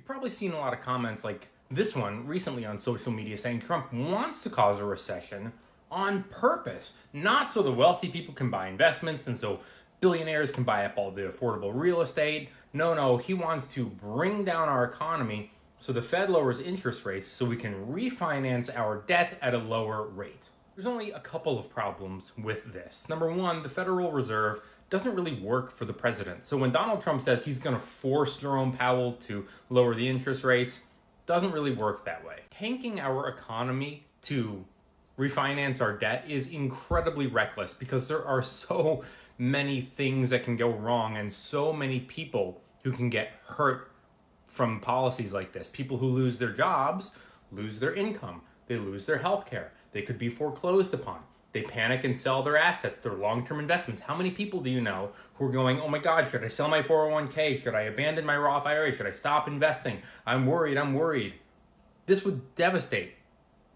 probably seen a lot of comments like this one recently on social media saying Trump wants to cause a recession on purpose, not so the wealthy people can buy investments and so billionaires can buy up all the affordable real estate. No, he wants to bring down our economy so the Fed lowers interest rates so we can refinance our debt at a lower rate. There's only a couple of problems with this. Number one, the Federal Reserve doesn't really work for the president. So when Donald Trump says he's going to force Jerome Powell to lower the interest rates, doesn't really work that way. Tanking our economy to refinance our debt is incredibly reckless because there are so many things that can go wrong and so many people who can get hurt from policies like this. People who lose their jobs lose their income. They lose their health care. They could be foreclosed upon. They panic and sell their assets, their long-term investments. How many people do you know who are going, oh my God, should I sell my 401k? Should I abandon my Roth IRA? Should I stop investing? I'm worried. This would devastate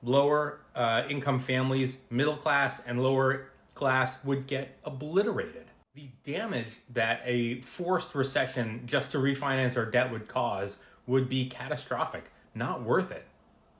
lower income families. Middle class and lower class would get obliterated. The damage that a forced recession just to refinance our debt would cause would be catastrophic, not worth it.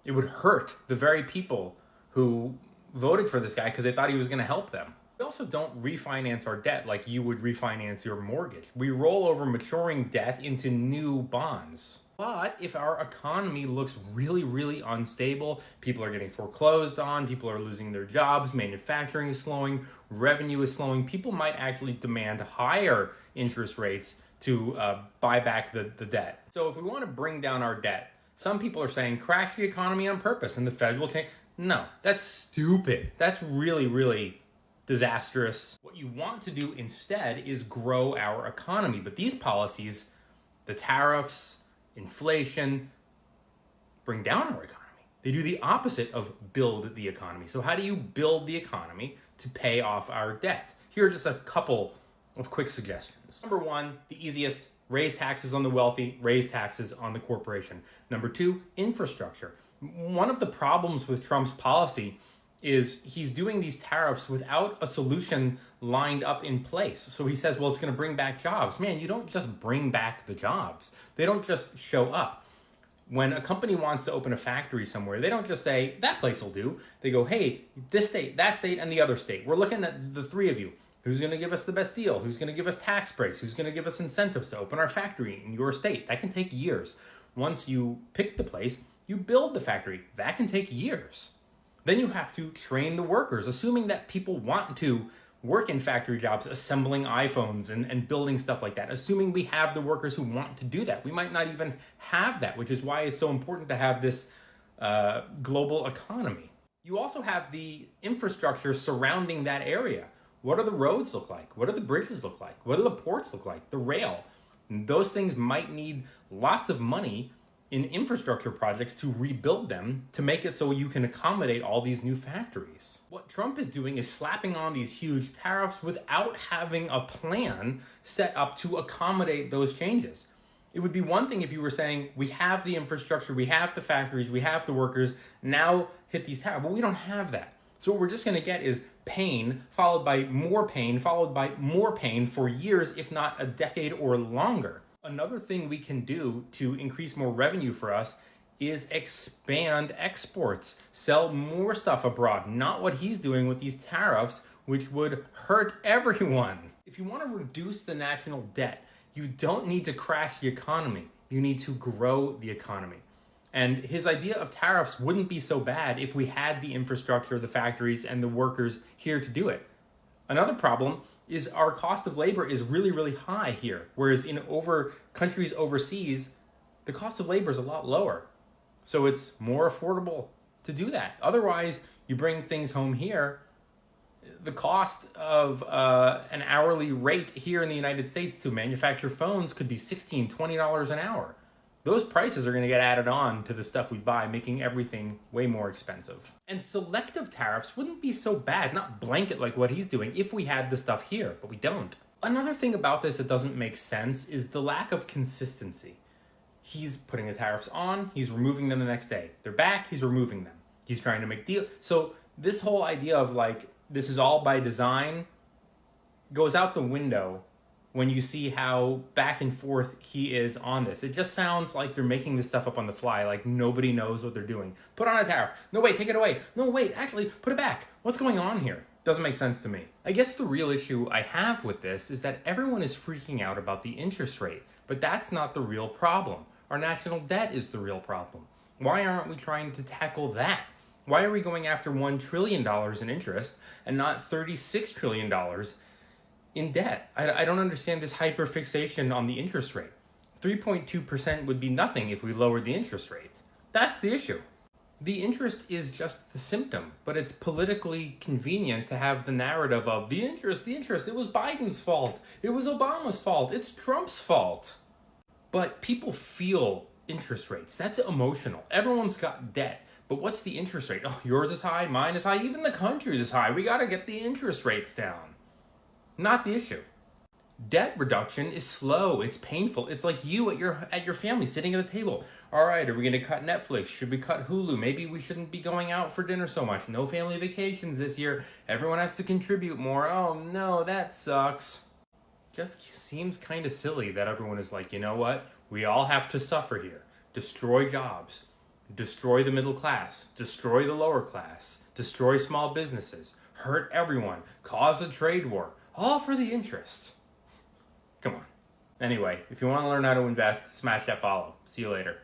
It would hurt the very people who voted for this guy because they thought he was going to help them. We also don't refinance our debt like you would refinance your mortgage. We roll over maturing debt into new bonds. But if our economy looks really unstable, people are getting foreclosed on, people are losing their jobs, manufacturing is slowing, revenue is slowing, people might actually demand higher interest rates to buy back the debt. So if we want to bring down our debt, some people are saying crash the economy on purpose and the Fed will change. No, that's stupid. That's really disastrous. What you want to do instead is grow our economy. But these policies, the tariffs, inflation, bring down our economy. They do the opposite of build the economy. So how do you build the economy to pay off our debt? Here are just a couple of quick suggestions. Number one, the easiest, raise taxes on the wealthy, raise taxes on the corporation. Number two, infrastructure. One of the problems with Trump's policy is he's doing these tariffs without a solution lined up in place. So he says, well, it's going to bring back jobs. Man, you don't just bring back the jobs. They don't just show up. When a company wants to open a factory somewhere, they don't just say, that place will do. They go, hey, this state, that state, and the other state. We're looking at the three of you. Who's going to give us the best deal? Who's going to give us tax breaks? Who's going to give us incentives to open our factory in your state? That can take years. Once you pick the place, you build the factory. That can take years. Then you have to train the workers, assuming that people want to work in factory jobs, assembling iPhones and building stuff like that, assuming we have the workers who want to do that. We might not even have that, which is why it's so important to have this global economy. You also have the infrastructure surrounding that area. What do the roads look like? What do the bridges look like? What do the ports look like? The rail. Those things might need lots of money in infrastructure projects to rebuild them to make it so you can accommodate all these new factories. What Trump is doing is slapping on these huge tariffs without having a plan set up to accommodate those changes. It would be one thing if you were saying, we have the infrastructure, we have the factories, we have the workers, now hit these tariffs, but we don't have that. So what we're just gonna get is pain, followed by more pain, followed by more pain for years, if not a decade or longer. Another thing we can do to increase more revenue for us is expand exports, sell more stuff abroad, not what he's doing with these tariffs, which would hurt everyone. If you want to reduce the national debt, you don't need to crash the economy. You need to grow the economy. And his idea of tariffs wouldn't be so bad if we had the infrastructure, the factories, and the workers here to do it. Another problem is our cost of labor is really high here, whereas in countries overseas, the cost of labor is a lot lower. So it's more affordable to do that. Otherwise, you bring things home here, the cost of an hourly rate here in the United States to manufacture phones could be $16, $20 an hour. Those prices are going to get added on to the stuff we buy, making everything way more expensive. And selective tariffs wouldn't be so bad, not blanket like what he's doing, if we had the stuff here, but we don't. Another thing about this that doesn't make sense is the lack of consistency. He's putting the tariffs on, he's removing them the next day. They're back, he's removing them. He's trying to make deals. So this whole idea of like, this is all by design goes out the window when you see how back and forth he is on this. It just sounds like they're making this stuff up on the fly, like nobody knows what they're doing. Put on a tariff. No, wait, take it away. No, wait, actually, put it back. What's going on here? Doesn't make sense to me. I guess the real issue I have with this is that everyone is freaking out about the interest rate, but that's not the real problem. Our national debt is the real problem. Why aren't we trying to tackle that? Why are we going after $1 trillion in interest and not $36 trillion in debt? I don't understand this hyperfixation on the interest rate. 3.2% would be nothing if we lowered the interest rate. That's the issue. The interest is just the symptom, but it's politically convenient to have the narrative of the interest, it was Biden's fault, it was Obama's fault, it's Trump's fault. But people feel interest rates. That's emotional. Everyone's got debt. But what's the interest rate? Oh, yours is high, mine is high, even the country's is high. We got to get the interest rates down. Not the issue. Debt reduction is slow. It's painful. It's like you at your family sitting at the table. All right, are we going to cut Netflix? Should we cut Hulu? Maybe we shouldn't be going out for dinner so much. No family vacations this year. Everyone has to contribute more. Oh no, that sucks. Just seems kind of silly that everyone is like, you know what? We all have to suffer here. Destroy jobs. Destroy the middle class. Destroy the lower class. Destroy small businesses. Hurt everyone. Cause a trade war. All for the interest. Come on. Anyway, if you want to learn how to invest, smash that follow. See you later.